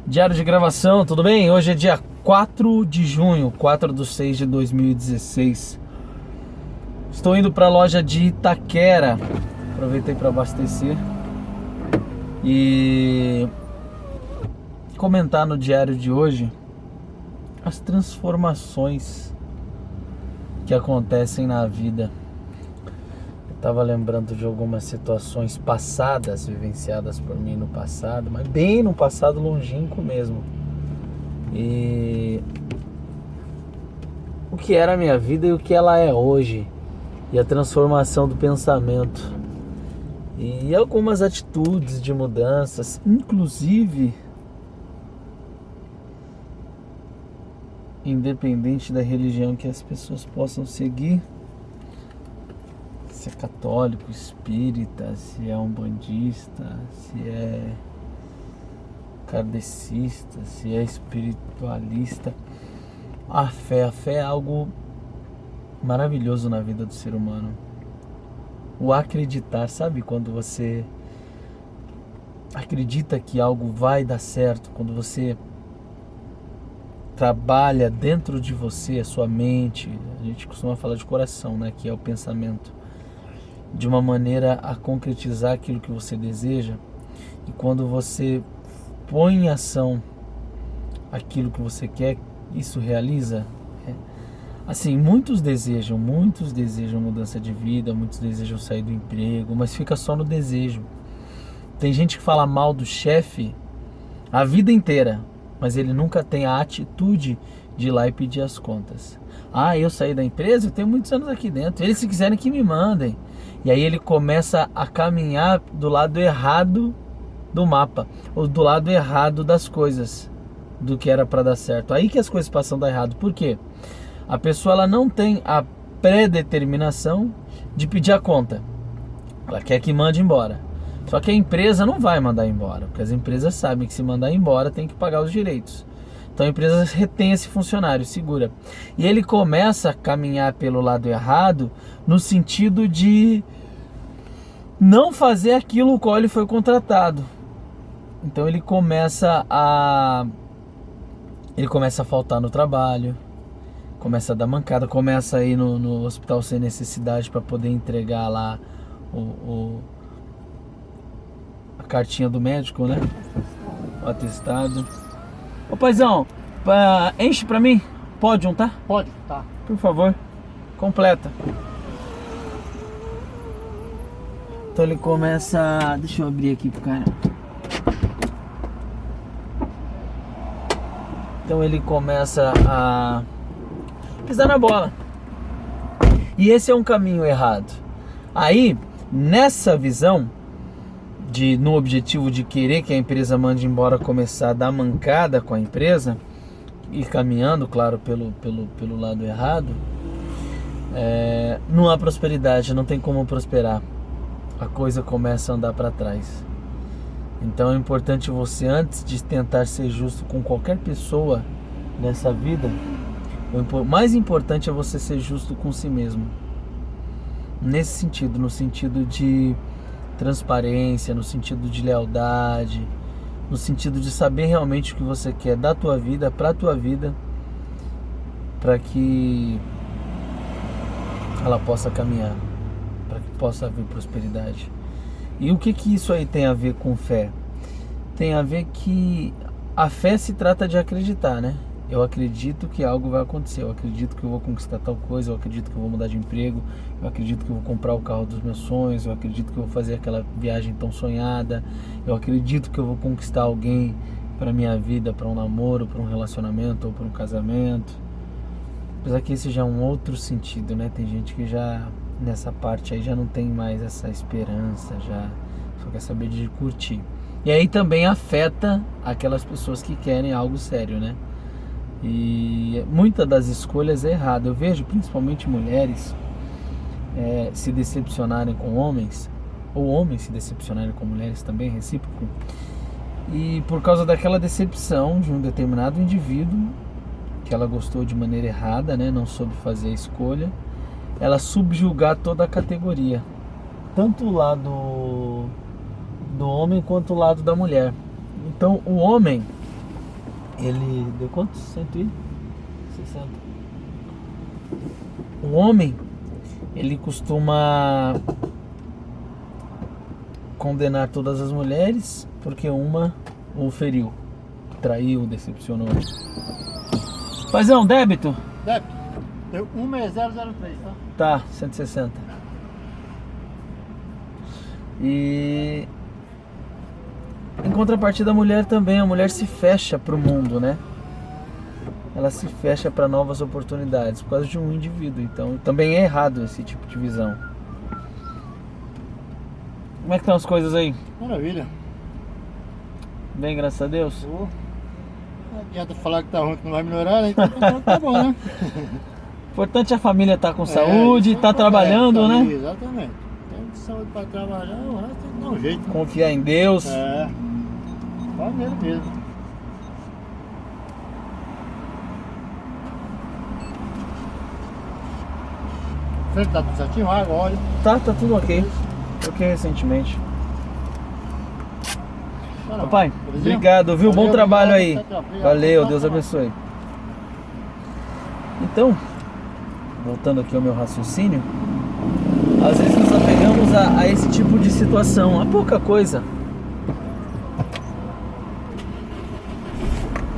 Diário de gravação, tudo bem? Hoje é dia 4 de junho, 4/6 de 2016. Estou indo para a loja de Itaquera. Aproveitei para abastecer e comentar no diário de hoje as transformações que acontecem na vida. Eu estava lembrando de algumas situações passadas, vivenciadas por mim no passado, mas bem no passado longínquo mesmo. E o que era a minha vida e o que ela é hoje. E a transformação do pensamento. E algumas atitudes de mudanças, inclusive, independente da religião que as pessoas possam seguir, se é católico, espírita, se é umbandista, se é kardecista, se é espiritualista, a fé é algo maravilhoso na vida do ser humano. O acreditar, sabe? Quando você acredita que algo vai dar certo, quando você trabalha dentro de você, a sua mente, a gente costuma falar de coração, né? Que é o pensamento, de uma maneira a concretizar aquilo que você deseja. E quando você põe em ação aquilo que você quer, isso realiza. Assim, muitos desejam mudança de vida, muitos desejam sair do emprego, mas fica só no desejo. Tem gente que fala mal do chefe a vida inteira, mas ele nunca tem a atitude de ir lá e pedir as contas. Ah, eu saí da empresa, eu tenho muitos anos aqui dentro, eles se quiserem que me mandem. E aí ele começa a caminhar do lado errado do mapa, ou do lado errado das coisas, do que era para dar certo. Aí que as coisas passam a dar errado. Por quê? A pessoa ela não tem a predeterminação de pedir a conta. Ela quer que mande embora. Só que a empresa não vai mandar embora, porque as empresas sabem que se mandar embora tem que pagar os direitos. Então a empresa retém esse funcionário, segura. E ele começa a caminhar pelo lado errado, no sentido de não fazer aquilo o qual ele foi contratado. Então ele começa a faltar no trabalho, começa a dar mancada, começa a ir no hospital sem necessidade para poder entregar lá a cartinha do médico, né? O atestado. Ô paizão, enche pra mim, pode juntar? Pode, tá. Por favor, completa. Então ele começa... Deixa eu abrir aqui pro cara. Então ele começa a pisar na bola. E esse é um caminho errado. Aí, nessa visão, no objetivo de querer que a empresa mande embora, começar a dar mancada com a empresa, e caminhando, claro, pelo lado errado, não há prosperidade, não tem como prosperar. A coisa começa a andar para trás. Então é importante você, antes de tentar ser justo com qualquer pessoa nessa vida, o mais importante é você ser justo com si mesmo. Nesse sentido, no sentido de transparência, no sentido de lealdade, no sentido de saber realmente o que você quer da tua vida, pra tua vida, para que ela possa caminhar, para que possa haver prosperidade. E o que isso aí tem a ver com fé? Tem a ver que a fé se trata de acreditar, né? Eu acredito que algo vai acontecer, eu acredito que eu vou conquistar tal coisa, eu acredito que eu vou mudar de emprego, eu acredito que eu vou comprar o carro dos meus sonhos, eu acredito que eu vou fazer aquela viagem tão sonhada, eu acredito que eu vou conquistar alguém para minha vida, para um namoro, para um relacionamento ou para um casamento. Apesar que esse já é um outro sentido, né? Tem gente que já nessa parte aí já não tem mais essa esperança, já só quer saber de curtir. E aí também afeta aquelas pessoas que querem algo sério, né? E muitas das escolhas é errada. Eu vejo principalmente mulheres se decepcionarem com homens, ou homens se decepcionarem com mulheres também, recíproco. E por causa daquela decepção de um determinado indivíduo que ela gostou de maneira errada, né? Não soube fazer a escolha, ela subjugar toda a categoria, tanto o lado do homem quanto o lado da mulher. Então o homem ele deu quantos? 160. O homem, ele costuma condenar todas as mulheres porque uma o feriu, traiu, decepcionou. Paizão, débito? Débito. Deu 16003, tá? Tá, 160. E em contrapartida, a mulher também, a mulher se fecha pro mundo, né? Ela se fecha para novas oportunidades por causa de um indivíduo. Então, também é errado esse tipo de visão. Como é que estão as coisas aí? Maravilha. Bem, graças a Deus. Não adianta falar que tá ruim, que não vai melhorar, né? Então tá bom, né? O importante é a família estar com saúde, estar trabalhando, né? Exatamente. Tem saúde para trabalhar, o resto tem que dar um jeito. Confiar em Deus. É. Vai nele mesmo. Frente tá tudo certinho, água, óleo. Tá tudo ok. Troquei recentemente. Não. Papai, Belezinha? obrigado, viu? Bom Valeu, trabalho aí. obrigado. Valeu, Deus abençoe. Então, voltando aqui ao meu raciocínio, às vezes nos apegamos a esse tipo de situação, a pouca coisa.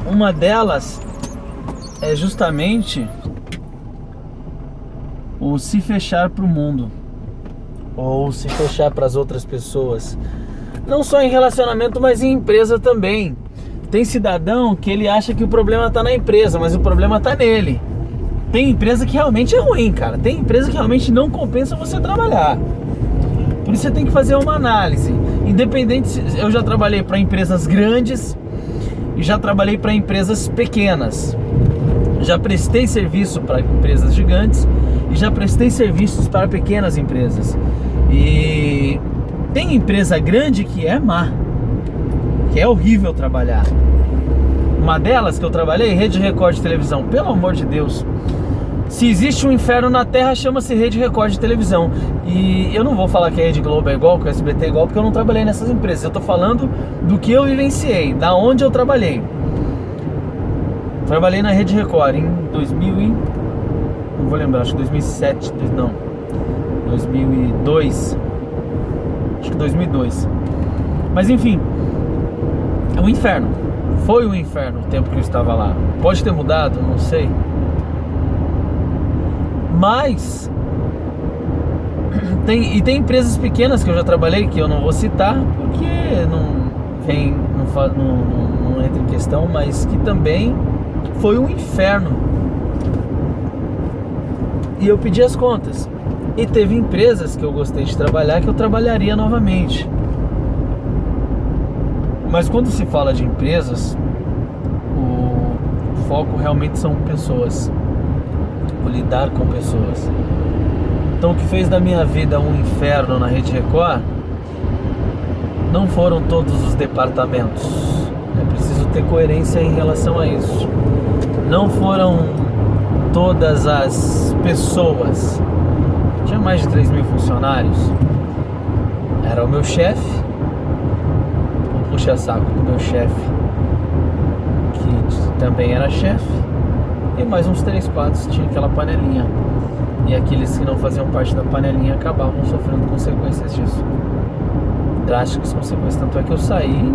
Uma delas é justamente o se fechar para o mundo, ou se fechar para as outras pessoas. Não só em relacionamento, mas em empresa também. Tem cidadão que ele acha que o problema está na empresa, mas o problema está nele. Tem empresa que realmente é ruim, cara. Tem empresa que realmente não compensa você trabalhar. Por isso você tem que fazer uma análise. Independente, eu já trabalhei para empresas grandes e já trabalhei para empresas pequenas. Já prestei serviço para empresas gigantes e já prestei serviços para pequenas empresas. E tem empresa grande que é má, que é horrível trabalhar. Uma delas que eu trabalhei, Rede Record de televisão. Pelo amor de Deus, se existe um inferno na Terra, chama-se Rede Record de televisão. E eu não vou falar que a Rede Globo é igual, que o SBT é igual, porque eu não trabalhei nessas empresas. Eu tô falando do que eu vivenciei, da onde eu trabalhei. Trabalhei na Rede Record em 2000 e... não vou lembrar, acho que 2007, não, 2002, acho que 2002. Mas enfim, é um inferno. Foi um inferno o tempo que eu estava lá. Pode ter mudado, não sei. Mas tem empresas pequenas que eu já trabalhei, que eu não vou citar, porque não entra em questão, mas que também foi um inferno. E eu pedi as contas. E teve empresas que eu gostei de trabalhar que eu trabalharia novamente. Mas quando se fala de empresas, o foco realmente são pessoas, o lidar com pessoas. Então o que fez da minha vida um inferno na Rede Record não foram todos os departamentos. É preciso ter coerência em relação a isso. Não foram todas as pessoas. Tinha mais de 3.000 funcionários. Era o meu chefe, o puxa-saco do meu chefe, que também era chefe, e mais uns 3, 4 tinha aquela panelinha. E aqueles que não faziam parte da panelinha acabavam sofrendo consequências disso. Drásticas consequências. Tanto é que eu saí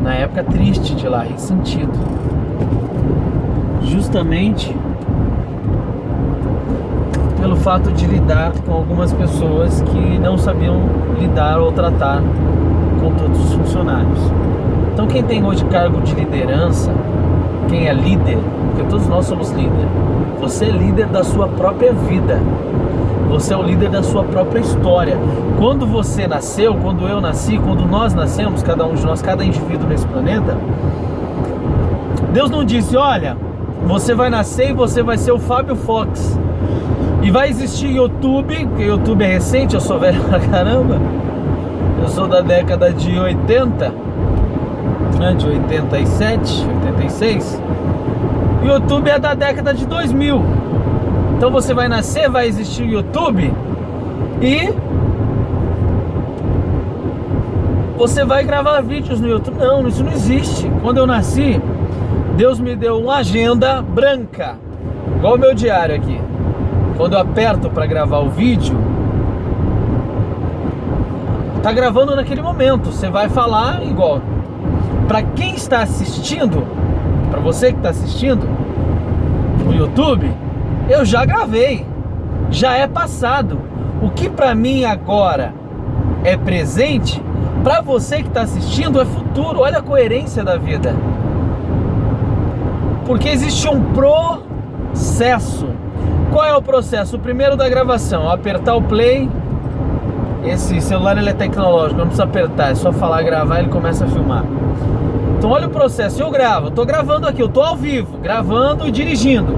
na época triste de lá, ressentido. Justamente pelo fato de lidar com algumas pessoas que não sabiam lidar ou tratar com todos os funcionários. Então quem tem hoje cargo de liderança, quem é líder, porque todos nós somos líder. Você é líder da sua própria vida. Você é o líder da sua própria história. Quando você nasceu, quando eu nasci, quando nós nascemos, cada um de nós, cada indivíduo nesse planeta, Deus não disse, olha, você vai nascer e você vai ser o Fábio Fox. E vai existir YouTube, porque YouTube é recente, eu sou velho pra caramba. Eu sou da década de 80, né, de 87, 86. YouTube é da década de 2000. Então você vai nascer, vai existir YouTube e você vai gravar vídeos no YouTube. Não, isso não existe. Quando eu nasci, Deus me deu uma agenda branca, igual o meu diário aqui. Quando eu aperto para gravar o vídeo, tá gravando naquele momento. Você vai falar igual. Para quem está assistindo, para você que está assistindo no YouTube, eu já gravei, já é passado. O que para mim agora é presente, para você que está assistindo é futuro. Olha a coerência da vida. Porque existe um processo. Qual é o processo? O primeiro da gravação, apertar o play. Esse celular ele é tecnológico, não precisa apertar, é só falar, gravar, ele começa a filmar. Então olha o processo, eu gravo, tô gravando aqui, eu tô ao vivo, gravando e dirigindo.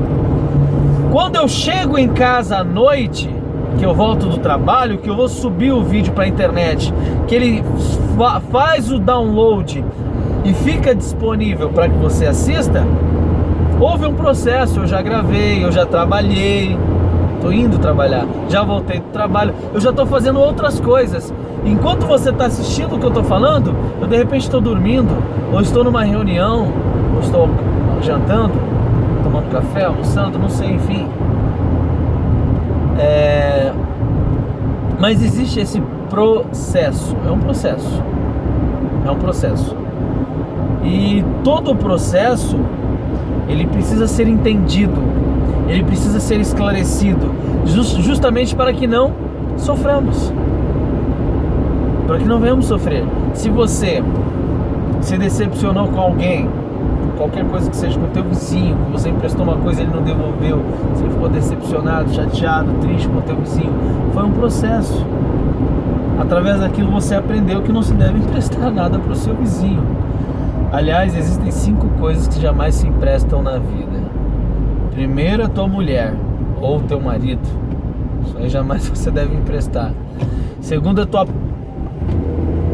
Quando eu chego em casa à noite, que eu volto do trabalho, que eu vou subir o vídeo para a internet, que ele faz o download e fica disponível para que você assista, houve um processo. Eu já gravei, eu já trabalhei, tô indo trabalhar, já voltei do trabalho, eu já tô fazendo outras coisas. Enquanto você está assistindo o que eu tô falando, eu de repente estou dormindo, ou estou numa reunião, ou estou jantando, tomando café, almoçando, não sei, enfim. Mas existe esse processo, é um processo. E todo o processo, ele precisa ser entendido, ele precisa ser esclarecido, justamente para que não soframos, para que não venhamos sofrer. Se você se decepcionou com alguém, qualquer coisa que seja, com o teu vizinho, que você emprestou uma coisa e ele não devolveu, você ficou decepcionado, chateado, triste com o teu vizinho, foi um processo. Através daquilo você aprendeu que não se deve emprestar nada para o seu vizinho. Aliás, existem 5 coisas que jamais se emprestam na vida. Primeiro, a tua mulher ou teu marido. Isso aí jamais você deve emprestar. Segundo, a tua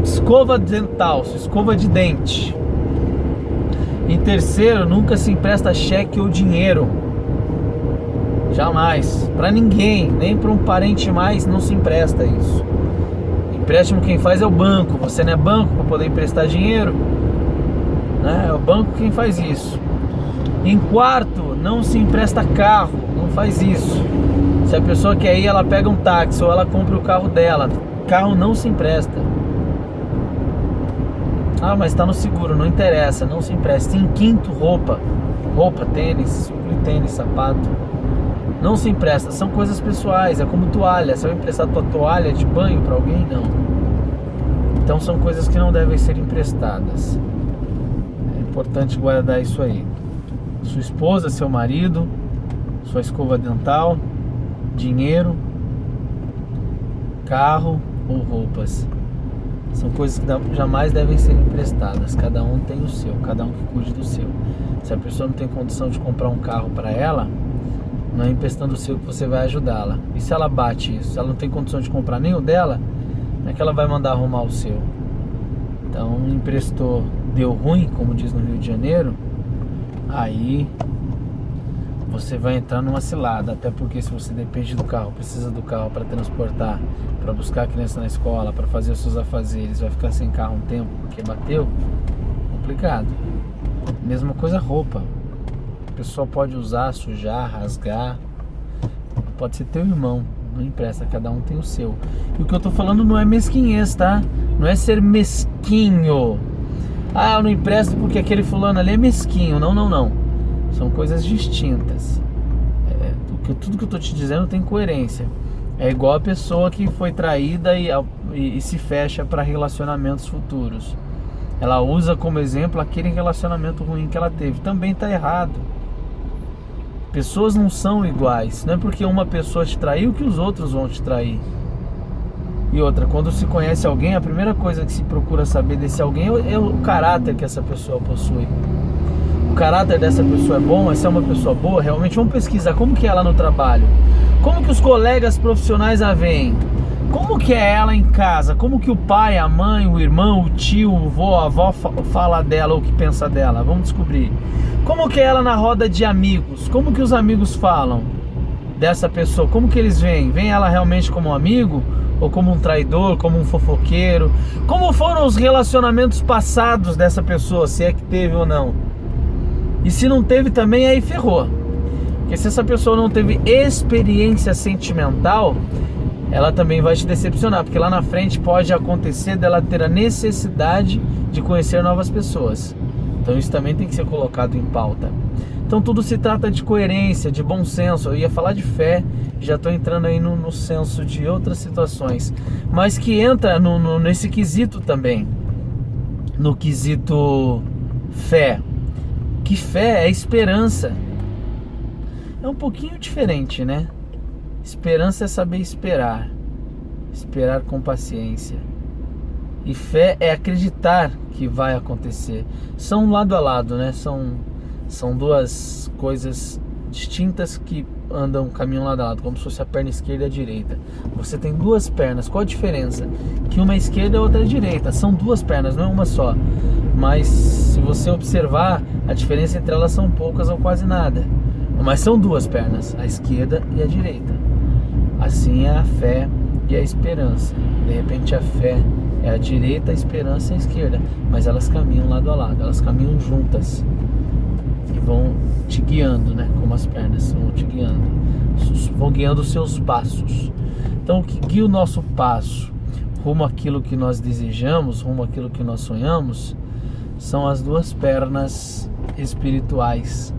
escova dental, sua escova de dente. Em terceiro, nunca se empresta cheque ou dinheiro. Jamais. Para ninguém, nem para um parente mais, não se empresta isso. Empréstimo quem faz é o banco. Você não é banco para poder emprestar dinheiro, né? É o banco quem faz isso. Em quarto, não se empresta carro. Não faz isso. Se a pessoa quer ir, ela pega um táxi ou ela compra o carro dela. Carro não se empresta. Ah, mas está no seguro, não interessa, não se empresta. Em quinto, roupa, tênis, sapato, não se empresta. São coisas pessoais, é como toalha. Você vai emprestar tua toalha de banho para alguém? Não. Então são coisas que não devem ser emprestadas. É importante guardar isso aí. Sua esposa, seu marido, sua escova dental, dinheiro, carro ou roupas. São coisas que jamais devem ser emprestadas. Cada um tem o seu, cada um que cuide do seu. Se a pessoa não tem condição de comprar um carro para ela, não é emprestando o seu que você vai ajudá-la. E se ela bate isso, se ela não tem condição de comprar nem o dela, como é que ela vai mandar arrumar o seu? Então, emprestou, deu ruim, como diz no Rio de Janeiro, aí você vai entrar numa cilada. Até porque se você depende do carro, precisa do carro para transportar, para buscar a criança na escola, para fazer os seus afazeres, vai ficar sem carro um tempo porque bateu, complicado. Mesma coisa roupa. A pessoa pode usar, sujar, rasgar. Pode ser teu irmão, não empresta, cada um tem o seu. E o que eu tô falando não é mesquinhez, tá? Não é ser mesquinho. Ah, eu não empresto porque aquele fulano ali é mesquinho. Não. São coisas distintas. Tudo que eu tô te dizendo tem coerência. É igual a pessoa que foi traída e se fecha para relacionamentos futuros. Ela usa como exemplo aquele relacionamento ruim que ela teve. Também está errado. Pessoas não são iguais. Não é porque uma pessoa te traiu que os outros vão te trair. E outra, quando se conhece alguém, a primeira coisa que se procura saber desse alguém é o caráter que essa pessoa possui. O caráter dessa pessoa é bom? Essa é uma pessoa boa? Realmente vamos pesquisar como que é ela no trabalho. Como que os colegas profissionais a veem? Como que é ela em casa? Como que o pai, a mãe, o irmão, o tio, o avô, a avó fala dela ou o que pensa dela? Vamos descobrir. Como que é ela na roda de amigos? Como que os amigos falam dessa pessoa? Como que eles veem? Veem ela realmente como um amigo ou como um traidor, como um fofoqueiro. Como foram os relacionamentos passados dessa pessoa, se é que teve ou não. E se não teve também, aí ferrou. Porque se essa pessoa não teve experiência sentimental, ela também vai te decepcionar, porque lá na frente pode acontecer dela ter a necessidade de conhecer novas pessoas. Então isso também tem que ser colocado em pauta. Então tudo se trata de coerência, de bom senso. Eu ia falar de fé, já estou entrando aí no senso de outras situações, mas que entra nesse quesito também, no quesito fé. Que fé é esperança. É um pouquinho diferente, né? Esperança é saber esperar com paciência. E fé é acreditar que vai acontecer. São lado a lado, né? São duas coisas distintas que caminham lado a lado, como se fosse a perna esquerda e a direita. Você tem duas pernas, qual a diferença? Que uma é esquerda e a outra é direita. São duas pernas, não é uma só. Mas se você observar, a diferença entre elas são poucas ou quase nada. Mas são duas pernas, a esquerda e a direita. Assim é a fé e a esperança. De repente a fé é a direita, a esperança é a esquerda, mas elas caminham lado a lado, elas caminham juntas e vão te guiando, né? Como as pernas vão te guiando, vão guiando os seus passos. Então o que guia o nosso passo rumo àquilo que nós desejamos, rumo àquilo que nós sonhamos, são as duas pernas espirituais,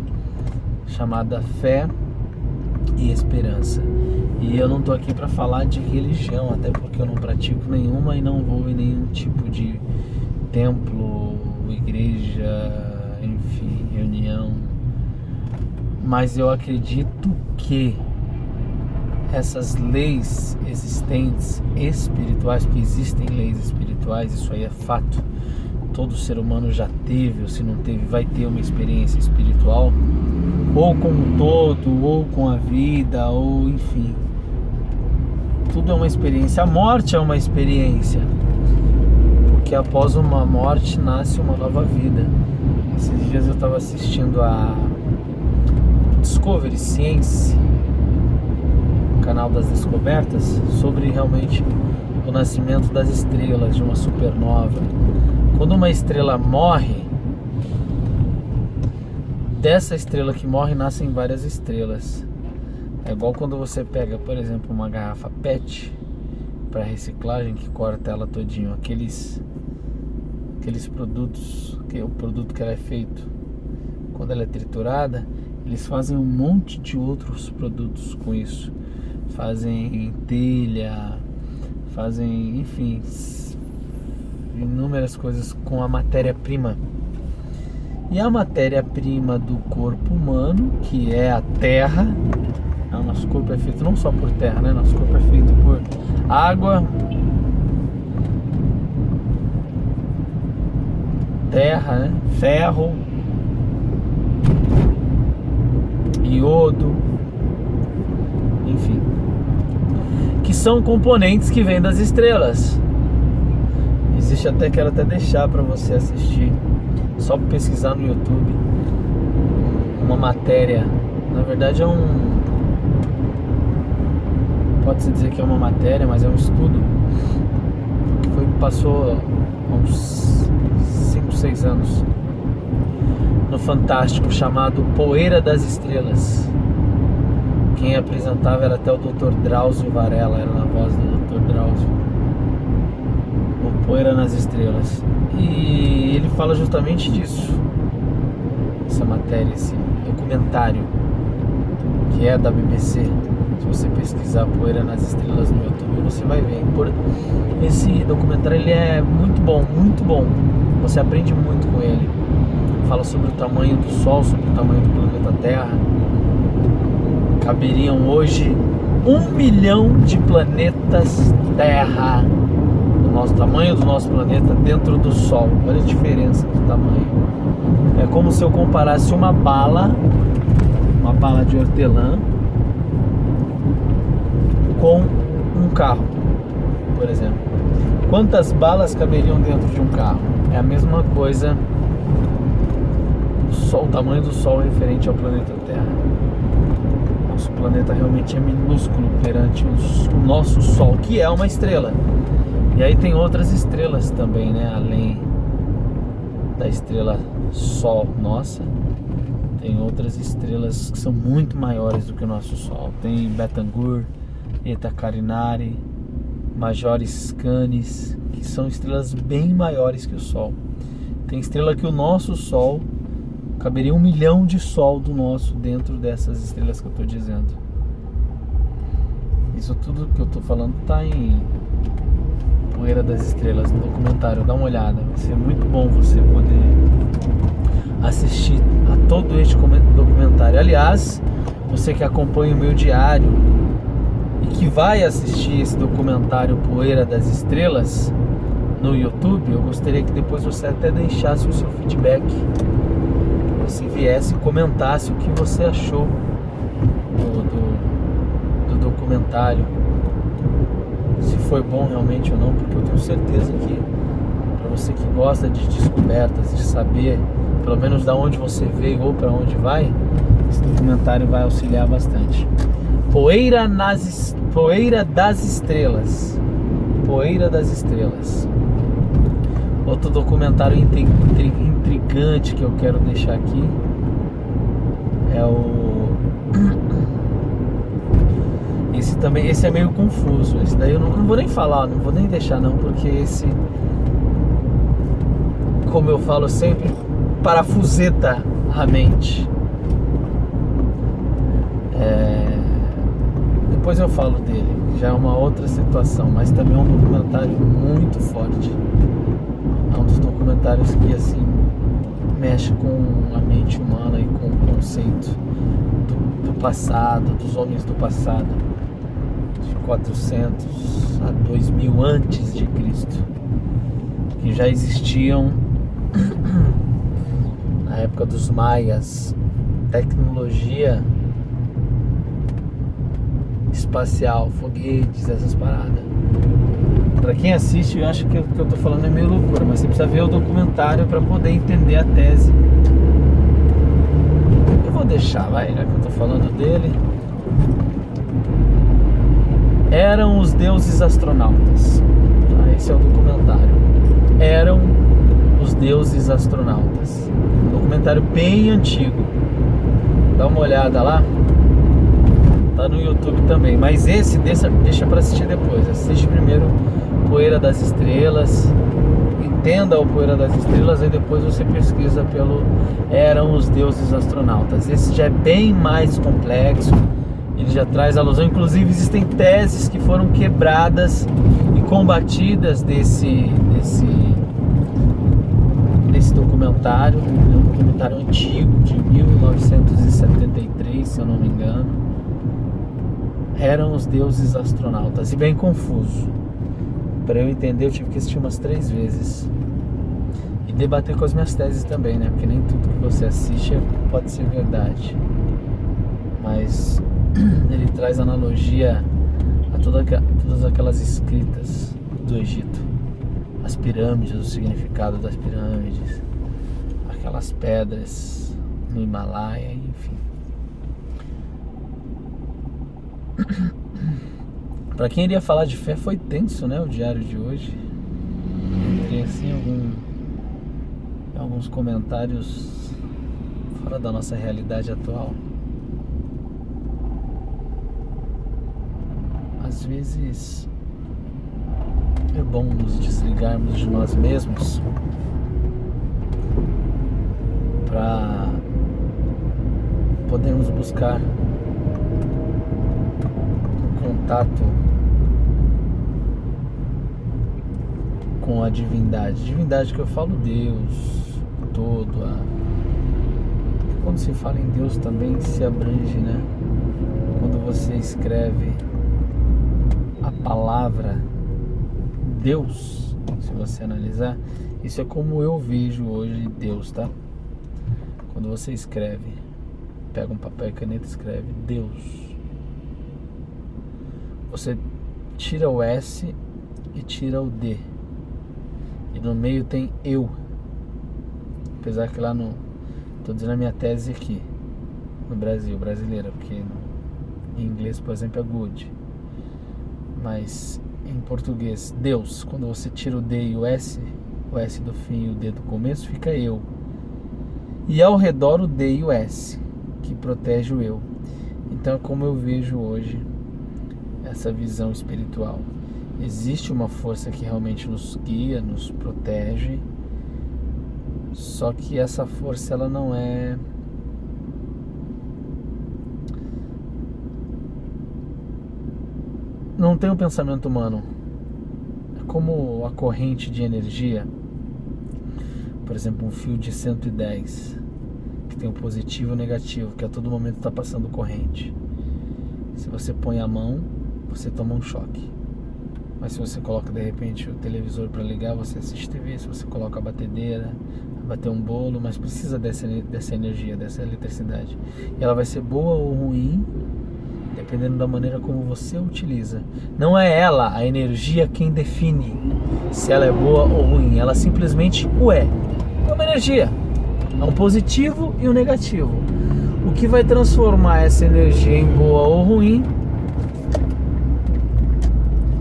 chamada fé e esperança. E eu não tô aqui para falar de religião, até porque eu não pratico nenhuma e não vou em nenhum tipo de templo, igreja, enfim, reunião. Mas eu acredito que essas leis existentes espirituais, porque existem leis espirituais, isso aí é fato. Todo ser humano já teve, ou se não teve, vai ter uma experiência espiritual, ou com o todo, ou com a vida, ou enfim. Tudo é uma experiência. A morte é uma experiência, porque após uma morte nasce uma nova vida. Esses dias eu estava assistindo a Discovery Science, o canal das descobertas, sobre realmente o nascimento das estrelas, de uma supernova. Quando uma estrela morre, dessa estrela que morre nascem várias estrelas. É igual quando você pega, por exemplo, uma garrafa PET para reciclagem, que corta ela todinho, aqueles produtos, o produto que ela é feito, quando ela é triturada, eles fazem um monte de outros produtos com isso. Fazem telha, fazem, enfim, inúmeras coisas com a matéria-prima. E a matéria-prima do corpo humano, que é a terra, o nosso corpo é feito não só por terra, né? Nosso corpo é feito por água, terra, né? Ferro, iodo, enfim, que são componentes que vêm das estrelas. Existe até, quero até deixar para você assistir, só pesquisar no YouTube, uma matéria, na verdade pode-se dizer que é uma matéria, mas é um estudo que passou há uns 5, 6 anos no Fantástico, chamado Poeira das Estrelas. Quem apresentava era até o Dr. Drauzio Varela, era na voz do Dr. Drauzio. O Poeira nas Estrelas. E ele fala justamente disso. Essa matéria, esse documentário, que é da BBC. Se você pesquisar Poeira nas Estrelas no YouTube, você vai ver. Esse documentário, ele é muito bom, muito bom. Você aprende muito com ele. Fala sobre o tamanho do Sol, sobre o tamanho do planeta Terra. Caberiam hoje 1 milhão de planetas Terra, do tamanho do nosso planeta, dentro do Sol. Olha a diferença do tamanho. É como se eu comparasse uma bala de hortelã com um carro, por exemplo. Quantas balas caberiam dentro de um carro? É a mesma coisa o tamanho do Sol referente ao planeta Terra. Nosso planeta realmente é minúsculo perante o nosso Sol, que é uma estrela. E aí tem outras estrelas também, né? Além da estrela Sol nossa, tem outras estrelas que são muito maiores do que o nosso Sol. Tem Betangur, Eta Carinari, Majoris Canis, que são estrelas bem maiores que o Sol. Tem estrela que o nosso Sol, caberia 1 milhão de Sol do nosso dentro dessas estrelas que eu estou dizendo. Isso tudo que eu estou falando está em Poeira das Estrelas, no documentário. Dá uma olhada, vai ser muito bom você poder assistir a todo este documentário. Aliás, você que acompanha o meu diário e que vai assistir esse documentário Poeira das Estrelas no YouTube, eu gostaria que depois você até deixasse o seu feedback, você viesse e comentasse o que você achou do documentário, se foi bom realmente ou não, porque eu tenho certeza que para você que gosta de descobertas, de saber pelo menos da onde você veio ou para onde vai, esse documentário vai auxiliar bastante. Poeira das Estrelas. Poeira das Estrelas. Outro documentário intrigante que eu quero deixar aqui é o... Esse é meio confuso. Esse daí eu não vou nem falar, não vou nem deixar não, porque esse, como eu falo sempre, parafuseta a mente. Depois eu falo dele, já é uma outra situação, mas também é um documentário muito forte. É um dos documentários que assim mexe com a mente humana e com o conceito do passado, dos homens do passado, de 400 a 2000 antes de Cristo, que já existiam na época dos maias, tecnologia espacial, foguetes, essas paradas. Pra quem assiste, eu acho que o que eu tô falando é meio loucura, mas você precisa ver o documentário pra poder entender a tese. Eu vou deixar, vai, já que eu tô falando dele. Eram os deuses astronautas. Esse é o documentário. Eram os deuses astronautas. Um documentário bem antigo. Dá uma olhada lá. Tá no YouTube também. Mas esse deixa pra assistir depois. Assiste primeiro Poeira das Estrelas. Entenda o Poeira das Estrelas. Aí depois você pesquisa pelo Eram os Deuses Astronautas. Esse já é bem mais complexo. Ele já traz alusão. Inclusive existem teses que foram quebradas e combatidas desse documentário. É um documentário antigo, de 1973, se eu não me engano. Eram os deuses astronautas. E bem confuso. Para eu entender, eu tive que assistir umas 3 vezes. E debater com as minhas teses também, né? Porque nem tudo que você assiste pode ser verdade. Mas ele traz analogia a todas aquelas escritas do Egito. As pirâmides, o significado das pirâmides, aquelas pedras no Himalaia, enfim. Pra quem iria falar de fé, foi tenso, né, o diário de hoje. Entrei assim alguns comentários fora da nossa realidade atual. Às vezes é bom nos desligarmos de nós mesmos para podermos buscar um contato com a divindade. Divindade que eu falo, Deus, todo. Quando se fala em Deus também se abrange, né? Quando você escreve a palavra Deus, se você analisar, isso é como eu vejo hoje Deus, tá? Quando você escreve, pega um papel e caneta e escreve Deus, você tira o S e tira o D, e no meio tem eu. Apesar que lá no... tô dizendo a minha tese aqui no Brasil, brasileira, porque Em inglês, por exemplo, é good. Mas em português, Deus, quando você tira o D e o S do fim e o D do começo, fica eu. E ao redor o D e o S, que protege o eu. Então é como eu vejo hoje essa visão espiritual. Existe uma força que realmente nos guia, nos protege, só que essa força ela não tem um pensamento humano. É como a corrente de energia, por exemplo, um fio de 110, que tem o positivo e o negativo, que a todo momento está passando corrente. Se você põe a mão, você toma um choque. Mas se você coloca de repente o televisor para ligar, você assiste TV. Se você coloca a batedeira, bater um bolo, mas precisa dessa energia, dessa eletricidade. E ela vai ser boa ou ruim, dependendo da maneira como você utiliza. Não é ela, a energia, quem define se ela é boa ou ruim. Ela simplesmente o é. É uma energia. É um positivo e um negativo. O que vai transformar essa energia em boa ou ruim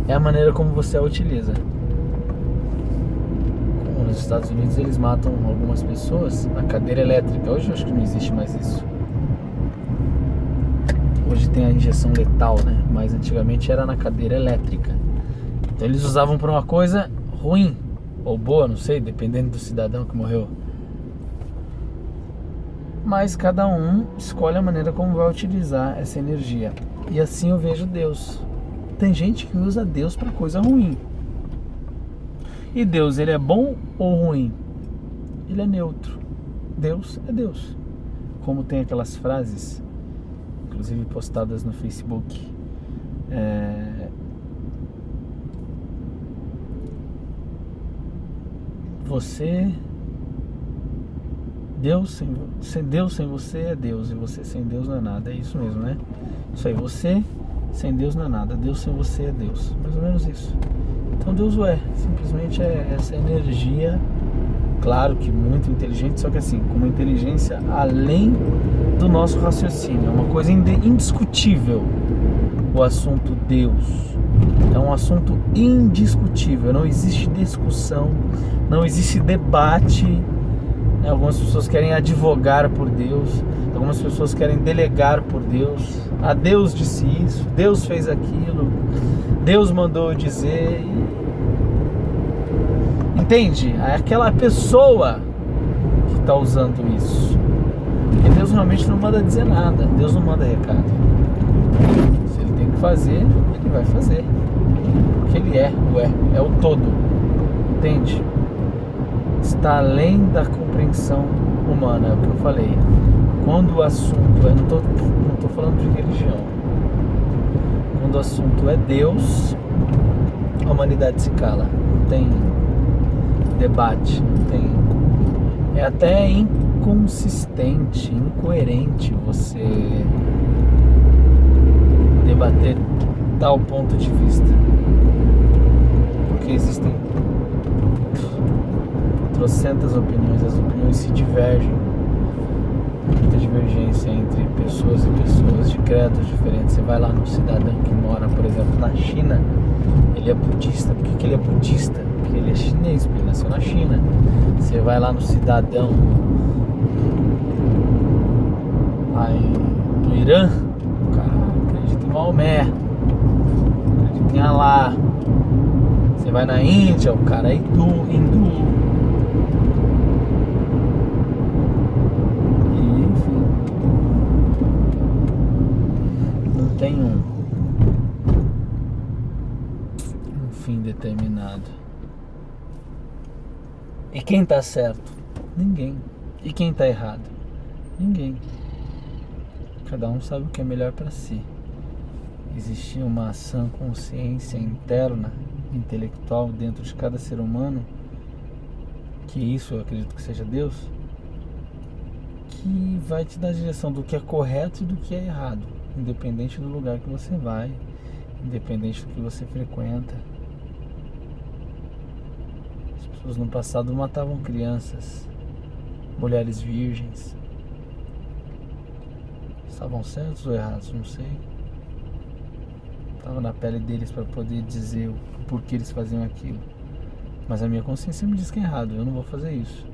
é a maneira como você a utiliza. Como nos Estados Unidos eles matam algumas pessoas na cadeira elétrica. Hoje eu acho que não existe mais isso. Hoje tem a injeção letal, né? Mas antigamente era na cadeira elétrica. Então eles usavam para uma coisa ruim ou boa, não sei, dependendo do cidadão que morreu. Mas cada um escolhe a maneira como vai utilizar essa energia. E assim eu vejo Deus. Tem gente que usa Deus para coisa ruim. E Deus, ele é bom ou ruim? Ele é neutro. Deus é Deus. Como tem aquelas frases, inclusive postadas no Facebook. Deus sem você é Deus, e você sem Deus não é nada. É isso mesmo, né? Isso aí, você sem Deus não é nada, Deus sem você é Deus. Mais ou menos isso. Então Deus o é, simplesmente é essa energia, claro que muito inteligente, só que assim, com uma inteligência além do nosso raciocínio. É uma coisa indiscutível. O assunto Deus é um assunto indiscutível. Não existe discussão, não existe debate. Algumas pessoas querem advogar por Deus, algumas pessoas querem delegar por Deus. Ah, Deus disse isso, Deus fez aquilo, Deus mandou dizer. Entende? É aquela pessoa que está usando isso. Porque Deus realmente não manda dizer nada, Deus não manda recado. Se ele tem que fazer, ele vai fazer. Porque ele é o todo. Entende? Está além da compreensão humana, é o que eu falei. Quando o assunto não estou falando de religião. Quando o assunto é Deus, a humanidade se cala. Não tem debate, não tem. É até inconsistente, incoerente você debater tal ponto de vista. Porque existem trocentas opiniões, as opiniões se divergem, muita divergência entre pessoas e pessoas de credos diferentes. Você vai lá no cidadão que mora, por exemplo, na China, ele é budista. Por que ele é budista? Porque ele é chinês, porque ele nasceu na China. Você vai lá no cidadão aí do Irã, o cara acredita em Maomé, acredita em Alá. Você vai na Índia, o cara é hindu. Tem um fim determinado. E quem está certo? Ninguém. E quem está errado? Ninguém. Cada um sabe o que é melhor para si. Existe uma sã consciência interna, intelectual dentro de cada ser humano, que isso eu acredito que seja Deus, que vai te dar a direção do que é correto e do que é errado. Independente do lugar que você vai, independente do que você frequenta. As pessoas no passado matavam crianças, mulheres virgens. Estavam certos ou errados? Não sei. estava na pele deles para poder dizer o porquê eles faziam aquilo. Mas a minha consciência me diz que é errado, eu não vou fazer isso.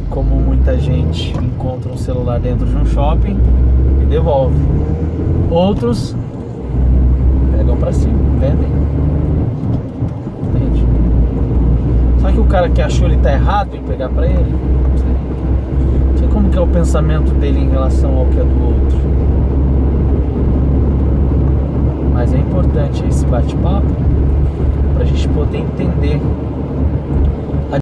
Como muita gente encontra um celular dentro de um shopping e devolve. Outros pegam pra cima, vendem. Entende? Só que o cara que achou ele tá errado em pegar pra ele, não sei como que é o pensamento dele em relação ao que é do outro. Mas é importante esse bate-papo pra gente poder entender